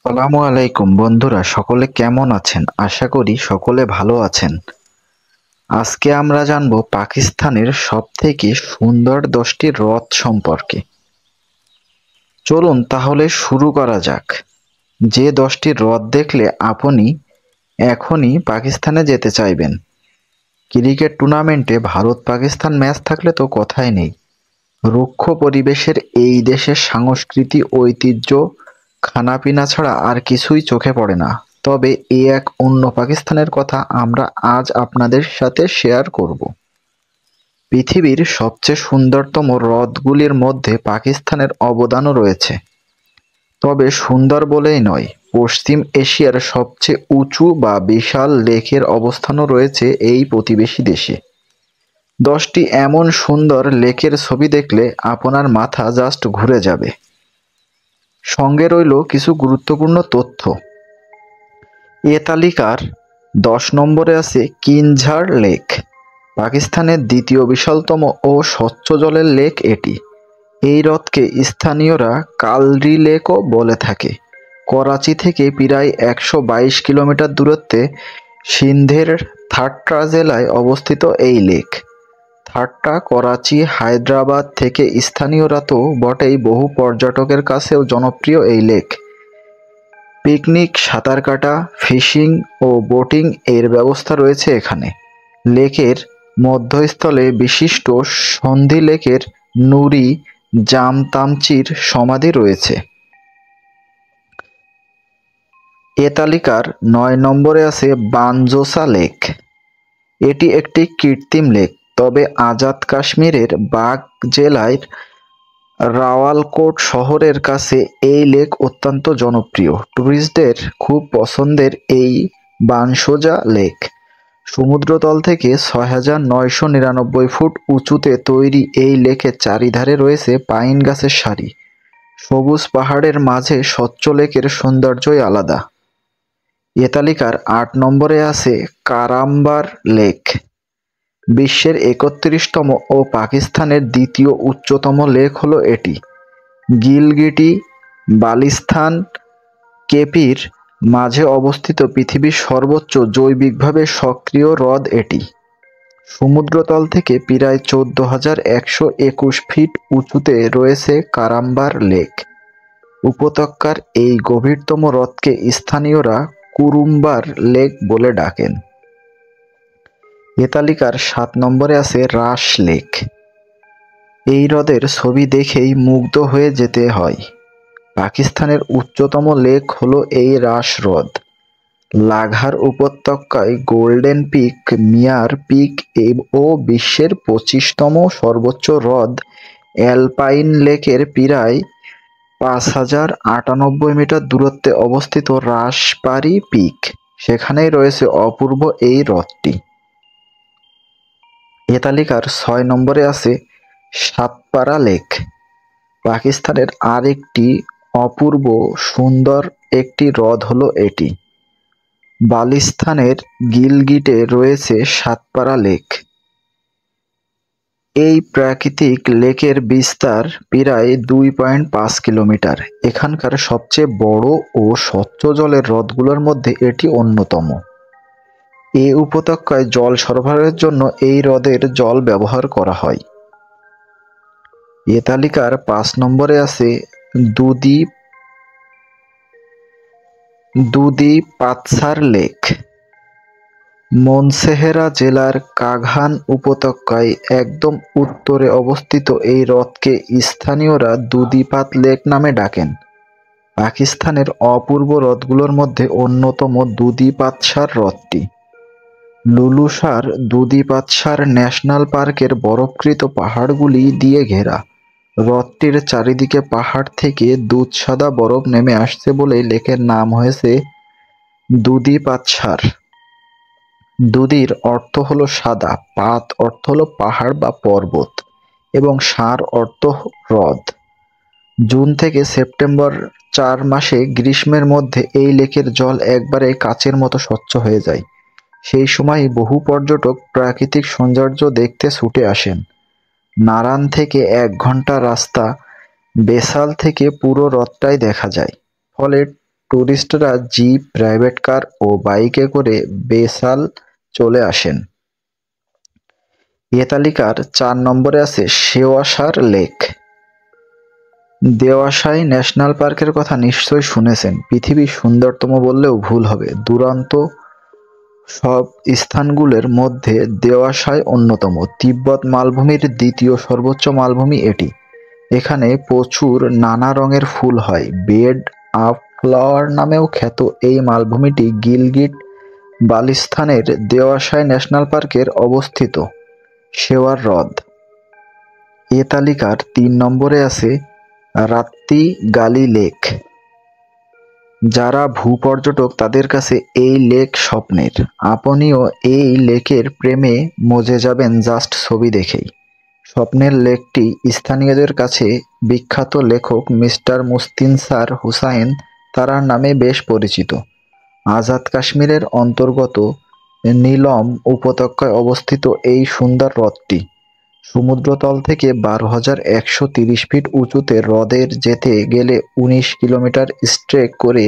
আসসালামু আলাইকুম বন্ধুরা, সকলে কেমন আছেন? আশা করি সকলে ভালো আছেন। আজকে আমরা জানব পাকিস্তানের সবথেকে সুন্দর 10টি হ্রদ সম্পর্কে। চলুন তাহলে শুরু করা যাক। যে 10টি হ্রদ দেখলে আপনি এখনই পাকিস্তানে যেতে চাইবেন। ক্রিকেট টুর্নামেন্টে ভারত পাকিস্তান ম্যাচ থাকলে তো কথাই নেই। রুক্ষ পরিবেশের এই দেশের সংস্কৃতি, ঐতিহ্য, খানাপিনা ছাড়া আর কিছুই চোখে পড়ে না। তবে এক অন্য পাকিস্তানের কথা আমরা আজ আপনাদের সাথে শেয়ার করব। পৃথিবীর সবচেয়ে সুন্দরতম হ্রদগুলির মধ্যে পাকিস্তানের অবদানও রয়েছে। তবে সুন্দর বলেই নয়, পশ্চিম এশিয়ার সবচেয়ে উঁচু বা বিশাল লেকের অবস্থানও রয়েছে এই প্রতিবেশী দেশে। 10টি এমন সুন্দর লেকের ছবি দেখলে আপনার মাথা জাস্ট ঘুরে যাবে। সঙ্গে রইল কিছু গুরুত্বপূর্ণ তথ্য। এ তালিকার 10 নম্বরে আছে কিনঝার লেক। পাকিস্তানের দ্বিতীয় বিশালতম ও স্বচ্ছ জলের লেক এটি। এই হ্রদকে স্থানীয়রা কালরি লেকও বলে থাকে। করাচি থেকে প্রায় 122 কিলোমিটার দূরত্বে সিন্ধের থাট্টা জেলায় অবস্থিত এই লেক। থাট্টা, করাচি, হায়দ্রাবাদ থেকে স্থানীয়রা তো বটেই, বহু পর্যটকের কাছেও জনপ্রিয় এই লেক। পিকনিক, সাঁতার কাটা, ফিশিং ও বোটিং এর ব্যবস্থা রয়েছে এখানে। লেকের মধ্যস্থলে বিশিষ্ট সন্ধি লেকের নুরি জামতামচির সমাধি রয়েছে। এ তালিকার 9 নম্বরে আছে বানজোসা লেক। এটি একটি কৃত্রিম লেক, তবে আজাদ কাশ্মীরের বাগ জেলার রাওয়ালকোট শহরের কাছে এই লেক অত্যন্ত জনপ্রিয়। টুরিস্টদের খুব পছন্দের এই বানসোজা লেক সমুদ্রতল থেকে 6,999 ফুট উঁচুতে তৈরি। এই লেকের চারিধারে রয়েছে পাইন গাছের সারি। সবুজ পাহাড়ের মাঝে স্বচ্ছ লেকের সৌন্দর্যই আলাদা। এ তালিকার 8 নম্বরে আছে কারাম্বার লেক। বিশ্বের 31তম ও পাকিস্তানের দ্বিতীয় উচ্চতম লেক হলো এটি। গিলগিটি বালতিস্তান কেপির মাঝে অবস্থিত পৃথিবীর সর্বোচ্চ জৈবিকভাবে সক্রিয় হ্রদ এটি। সমুদ্রতল থেকে প্রায় 14,121 ফিট উঁচুতে রয়েছে কারাম্বার লেক। উপত্যকার এই গভীরতম হ্রদকে স্থানীয়রা কুরুম্বার লেক বলে ডাকেন। এ তালিকার 7 নম্বরে আছে রাস লেক। এই হ্রদের ছবি দেখেই মুগ্ধ হয়ে যেতে হয়। পাকিস্তানের উচ্চতম লেক হলো এই রাস হ্রদ। লাঘার উপত্যকায় গোল্ডেন পিক, মিয়ার পিক ও বিশ্বের 25তম সর্বোচ্চ হ্রদ অ্যালপাইন লেকের প্রায় 5,098 মিটার দূরত্বে অবস্থিত রাসপারি পিক, সেখানেই রয়েছে অপূর্ব এই হ্রদটি। এ তালিকার 6 নম্বরে আছে সাতপাড়া লেক। পাকিস্তানের আরেকটি অপূর্ব সুন্দর একটি হ্রদ হলো এটি। বালতিস্তানের গিলগিটে রয়েছে সাতপাড়া লেক। এই প্রাকৃতিক লেকের বিস্তার প্রায় 2.5 কিলোমিটার। এখানকার সবচেয়ে বড় ও স্বচ্ছ জলের হ্রদগুলোর মধ্যে এটি অন্যতম। এ উপত্যকায় জল সরবরাহের জন্য এই হ্রদের জল ব্যবহার করা হয়। এ তালিকার 5 নম্বরে আছে দুদি পাতসার লেক। মনসেহেরা জেলার কাঘান উপত্যকায় একদম উত্তরে অবস্থিত এই হ্রদকে স্থানীয়রা দুদিপাত লেক নামে ডাকেন। পাকিস্তানের অপূর্ব হ্রদগুলোর মধ্যে অন্যতম দুদিপাতসার হ্রদটি। লুলুসার দুদিপাতসার ন্যাশনাল পার্কের বরফকৃত পাহাড়গুলি দিয়ে ঘেরা। হ্রদটির চারিদিকে পাহাড় থেকে দুধসাদা বরফ নেমে আসছে বলেই লেকের নাম হয়েছে দুদিপাতসার। দুদির অর্থ হলো সাদা, পাত অর্থ হলো পাহাড় বা পর্বত, এবং সার অর্থ হ্রদ। জুন থেকে সেপ্টেম্বর 4 মাসে গ্রীষ্মের মধ্যে এই লেকের জল একবারে কাচের মতো স্বচ্ছ হয়ে যায়। সেই সময় বহু পর্যটক প্রাকৃতিক সৌন্দর্য দেখতে ছুটে আসেন। নারান থেকে 1 ঘন্টা রাস্তা, বেসাল থেকে পুরো হ্রদটাই দেখা যায়। ফলে টুরিস্টরা জিপ, প্রাইভেট কার ও বাইকে করে বেসাল চলে আসেন। এ তালিকার 4 নম্বরে আছে শেওয়াসার লেক। দেওয়াসাই ন্যাশনাল পার্কের কথা নিশ্চয়ই শুনেছেন। পৃথিবীর সুন্দরতম বললেও ভুল হবে। দুরন্ত সব স্থানগুলোর মধ্যে দেওয়াসাই অন্যতম। তিব্বত মালভূমির দ্বিতীয় সর্বোচ্চ মালভূমি এটি। এখানে প্রচুর নানা রঙের ফুল হয়। বেড অফ ফ্লাওয়ার নামেও খ্যাত এই মালভূমিটি গিলগিট বালতিস্তানের দেওয়াসাই ন্যাশনাল পার্কের অবস্থিত। শেওয়ার হ্রদ। এ তালিকার 3 নম্বরে আছে রাত্তি গালি লেক। যারা ভূপর্যটক তাদের কাছে এই লেক স্বপ্নের। আপনিও এই লেকের প্রেমে মজে যাবেন জাস্ট ছবি দেখেই। স্বপ্নের লেকটি স্থানীয়দের কাছে বিখ্যাত লেখক মিস্টার মুস্তিনসার হুসাইন তারার নামে বেশ পরিচিত। আজাদ কাশ্মীরের অন্তর্গত নীলম উপত্যকায় অবস্থিত এই সুন্দর হ্রদটি সমুদ্রতল থেকে 12,130 ফিট উঁচুতে। হ্রদের যেতে গেলে 19 কিলোমিটার ট্রেক করে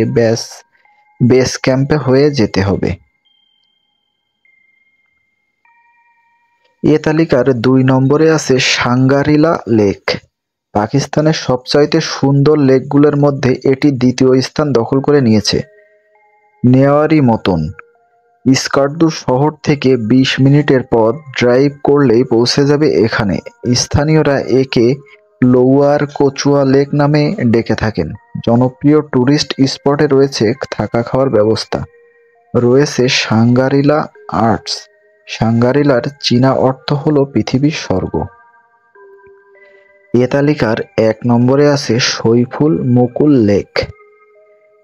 বেস ক্যাম্পে হয়ে যেতে হবে। এ তালিকার 2 নম্বরে আছে সাঙ্গারিলা লেক। পাকিস্তানের সবচাইতে সুন্দর লেকগুলোর মধ্যে এটি দ্বিতীয় স্থান দখল করে নিয়েছে। নেওয়ারই মতন। স্কার্দু শহর থেকে 20 মিনিটের পথ ড্রাইভ করলেই পৌঁছে যাবে এখানে। স্থানীয়রা একে লোয়ার কচুয়া লেক নামে ডেকে থাকেন। জনপ্রিয় টুরিস্ট স্পটে রয়েছে থাকা খাওয়ার ব্যবস্থা। রয়েছে সাঙ্গারিলা আর্টস। সাঙ্গারিলার চীনা অর্থ হলো পৃথিবীর স্বর্গ। এ তালিকার 1 নম্বরে আছে সইফুল মুকুল লেক।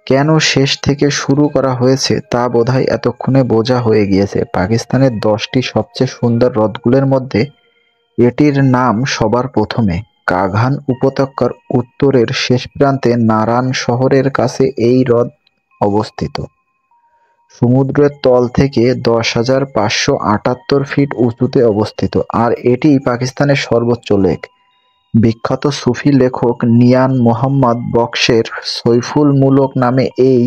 কেন শেষ থেকে শুরু করা হয়েছে তা বোধহয় এতক্ষণে বোঝা হয়ে গিয়েছে। পাকিস্তানের 10টি সবচেয়ে সুন্দর হ্রদগুলোর মধ্যে এটির নাম সবার প্রথমে। কাঘান উপত্যকার উত্তরের শেষ প্রান্তে নারান শহরের কাছে এই হ্রদ অবস্থিত। সমুদ্রের তল থেকে 10,578 ফিট উঁচুতে অবস্থিত, আর এটি পাকিস্তানের সর্বোচ্চ লেক। বিখ্যাত সুফি লেখক নিয়ান মোহাম্মদ বক্সের সইফুল মুলক নামে এই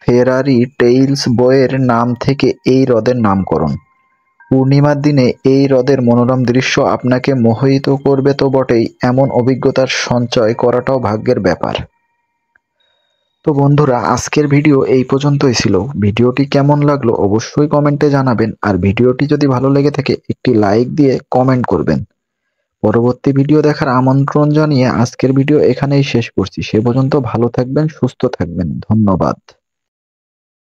ফেরারি টেইলস বইয়ের নাম থেকে এই হ্রদের নামকরণ। পূর্ণিমার দিনে এই হ্রদের মনোরম দৃশ্য আপনাকে মোহিত করবে তো বটেই, এমন অভিজ্ঞতার সঞ্চয় করাটাও ভাগ্যের ব্যাপার। তো বন্ধুরা, আজকের ভিডিও এই পর্যন্তই ছিল। ভিডিওটি কেমন লাগলো অবশ্যই কমেন্টে জানাবেন, আর ভিডিওটি যদি ভালো লেগে থাকে একটি লাইক দিয়ে কমেন্ট করবেন। পরবর্তী ভিডিও দেখার আমন্ত্রণ জানিয়ে আজকের ভিডিও এখানেই শেষ করছি। সে পর্যন্ত ভালো থাকবেন, সুস্থ থাকবেন। ধন্যবাদ।